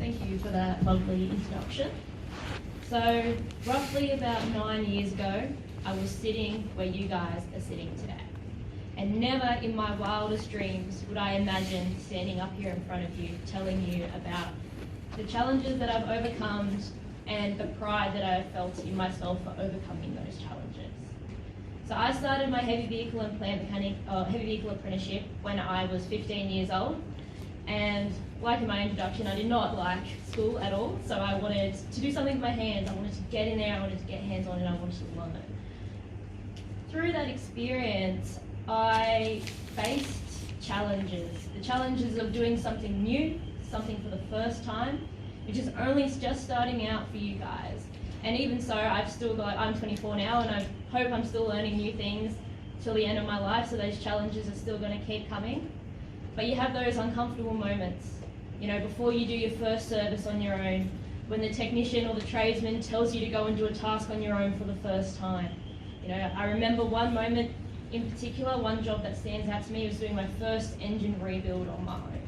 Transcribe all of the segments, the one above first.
Thank you for that lovely introduction. So, roughly about 9 years ago, I was sitting where you guys are sitting today. And never in my wildest dreams would I imagine standing up here in front of you, telling you about the challenges that I've overcome and the pride that I have felt in myself for overcoming those challenges. So I started my heavy vehicle apprenticeship when I was 15 years old. And like in my introduction, I did not like school at all. So I wanted to do something with my hands. I wanted to get in there, I wanted to get hands on it, I wanted to learn. Through that experience, I faced challenges. The challenges of doing something new, something for the first time, which is only just starting out for you guys. And even so, I'm 24 now, and I hope I'm still learning new things till the end of my life, so those challenges are still going to keep coming. But you have those uncomfortable moments, you know, before you do your first service on your own, when the technician or the tradesman tells you to go and do a task on your own for the first time. You know, I remember one moment in particular, one job that stands out to me was doing my first engine rebuild on my own.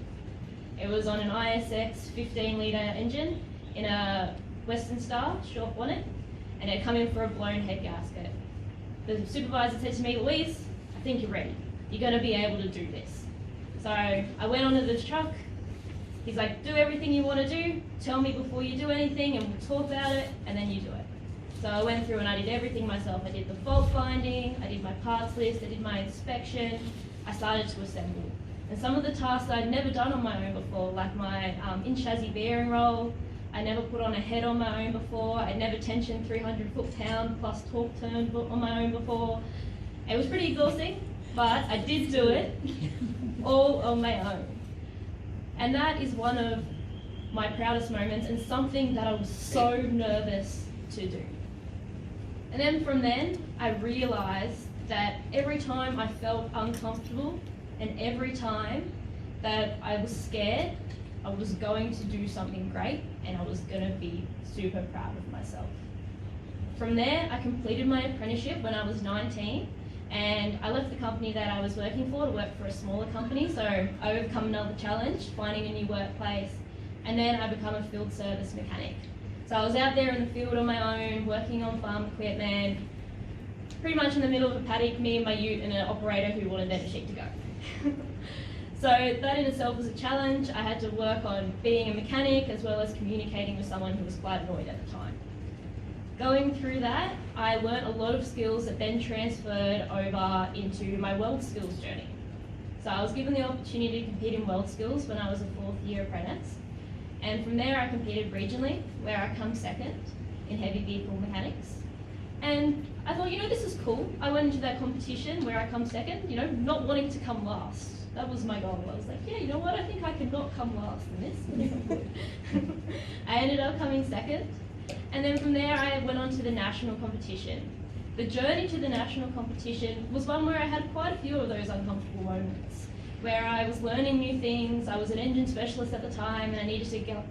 It was on an ISX 15-litre engine in a Western Star short bonnet, and it had come in for a blown head gasket. The supervisor said to me, "Louise, I think you're ready. You're going to be able to do this." So I went onto the truck. He's like, "Do everything you want to do, tell me before you do anything, and we'll talk about it, and then you do it." So I went through and I did everything myself. I did the fault finding, I did my parts list, I did my inspection, I started to assemble. And some of the tasks I'd never done on my own before, like my in-chassis bearing roll, I never put on a head on my own before, I'd never tensioned 300 foot-pound plus torque turn on my own before. It was pretty exhausting, but I did do it all on my own. And that is one of my proudest moments and something that I was so nervous to do. And then from then, I realised that every time I felt uncomfortable and every time that I was scared, I was going to do something great and I was going to be super proud of myself. From there, I completed my apprenticeship when I was 19, and I left the company that I was working for to work for a smaller company, so I overcome another challenge, finding a new workplace, and then I become a field service mechanic. So I was out there in the field on my own, working on farm equipment, pretty much in the middle of a paddock, me and my ute and an operator who wanted their sheep to go. So that in itself was a challenge. I had to work on being a mechanic as well as communicating with someone who was quite annoyed at the time. Going through that, I learnt a lot of skills that then transferred over into my weld skills journey. So I was given the opportunity to compete in weld skills when I was a 4th year apprentice. And from there I competed regionally, where I come second in heavy vehicle mechanics. And I thought, you know, this is cool. I went into that competition where I come second, you know, not wanting to come last. That was my goal. I was like, yeah, you know what, I think I can not come last in this. I ended up coming second. And then from there I went on to the national competition. The journey to the national competition was one where I had quite a few of those uncomfortable moments, where I was learning new things. I was an engine specialist at the time and I needed to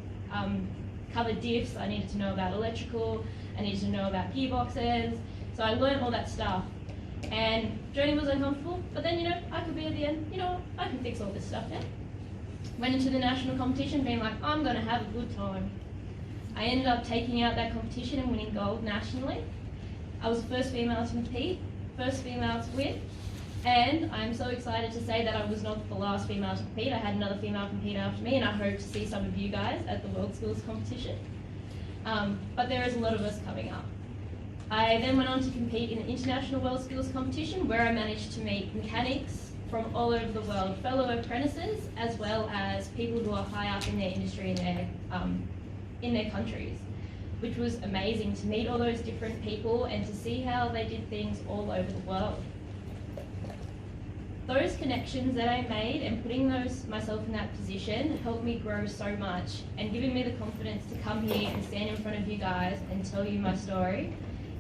cover diffs, I needed to know about electrical, I needed to know about gearboxes, so I learned all that stuff. And journey was uncomfortable, but then, you know, I could be at the end, you know what, I can fix all this stuff now. Went into the national competition being like, I'm going to have a good time. I ended up taking out that competition and winning gold nationally. I was the first female to compete, first female to win, and I'm so excited to say that I was not the last female to compete. I had another female compete after me, and I hope to see some of you guys at the World Skills competition. But there is a lot of us coming up. I then went on to compete in the International World Skills competition, where I managed to meet mechanics from all over the world, fellow apprentices, as well as people who are high up in their industry in their countries, which was amazing to meet all those different people and to see how they did things all over the world. Those connections that I made and putting myself in that position helped me grow so much and giving me the confidence to come here and stand in front of you guys and tell you my story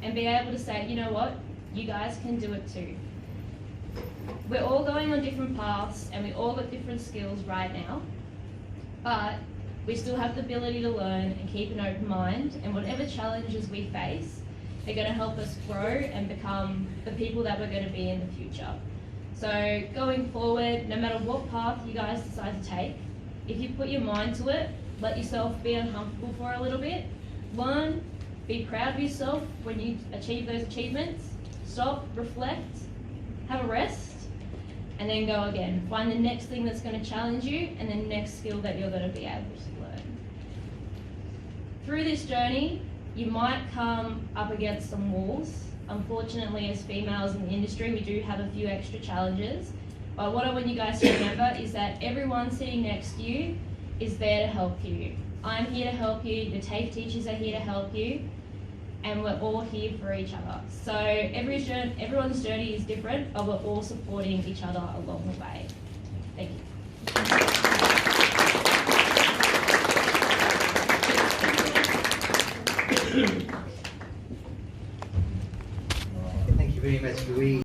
and be able to say, you know what, you guys can do it too. We're all going on different paths and we all got different skills right now, but we still have the ability to learn and keep an open mind, and whatever challenges we face, they're going to help us grow and become the people that we're going to be in the future. So going forward, no matter what path you guys decide to take, if you put your mind to it, let yourself be uncomfortable for a little bit. Learn, be proud of yourself when you achieve those achievements. Stop, reflect, have a rest, and then go again. Find the next thing that's going to challenge you and the next skill that you're going to be able to learn. Through this journey, you might come up against some walls. Unfortunately, as females in the industry, we do have a few extra challenges. But what I want you guys to remember is that everyone sitting next to you is there to help you. I'm here to help you, the TAFE teachers are here to help you, and we're all here for each other. So everyone's journey is different, but we're all supporting each other along the way. Thank you. Thank you very much, Louise.